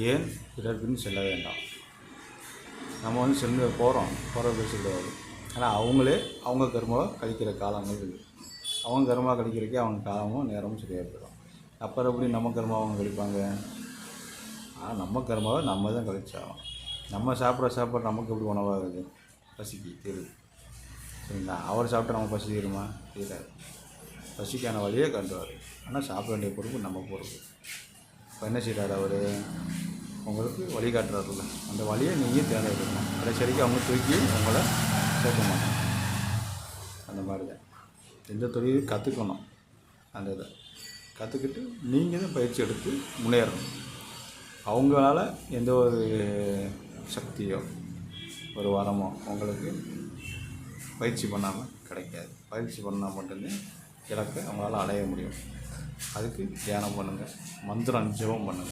ஏன் பிறர் பின் செல்ல வேண்டாம். நம்ம வந்து போகிற பேசுகிறது. ஆனால் அவங்களே அவங்க கர்மாவை கழிக்கிற காலங்கள் இருக்குது. அவங்க கர்மா கழிக்கிறதுக்கே அவங்க காலமும் நேரமும் சரியாக போயிடும். அப்புறம் எப்படி நம்ம கர்மாவை அவங்க கழிப்பாங்க? ஆனால் நம்ம கர்மாவை நம்ம தான் கழிச்சாகும். நம்ம சாப்பிட்ற சாப்பாடு நமக்கு எப்படி உணவாகுது? பசிக்கு தீருது. சரிங்களா? அவர் சாப்பிட்டா நம்ம பசி தீருமா? தீராது. பசிக்கான வழியே காட்டுவார். ஆனால் சாப்பிட வேண்டிய பொறுப்பு நம்ம பொறுப்பு. இப்போ என்ன செய்கிறார் அவர்? உங்களுக்கு வழிகாட்டுறாருல்ல, அந்த வழியை நீங்கள் தேர்ந்தெடுக்கணும். கடைசி வரைக்கும் அவங்க தூக்கி உங்களை சேர்க்க மாட்டாங்க. அந்த மாதிரி தான் எந்த தொழிலையும் கற்றுக்கணும். அந்த இதை கற்றுக்கிட்டு நீங்கள் தான் பயிற்சி எடுத்து முன்னேறணும். அவங்களால எந்த ஒரு சக்தியோ ஒரு வரமோ உங்களுக்கு பயிற்சி பண்ணாமல் கிடைக்காது. பயிற்சி பண்ணால் மட்டும்தான் இலக்கை அவங்களால அடைய முடியும். அதுக்கு தியானம் பண்ணுங்கள், மந்திரம் ஜெபம் பண்ணுங்கள்.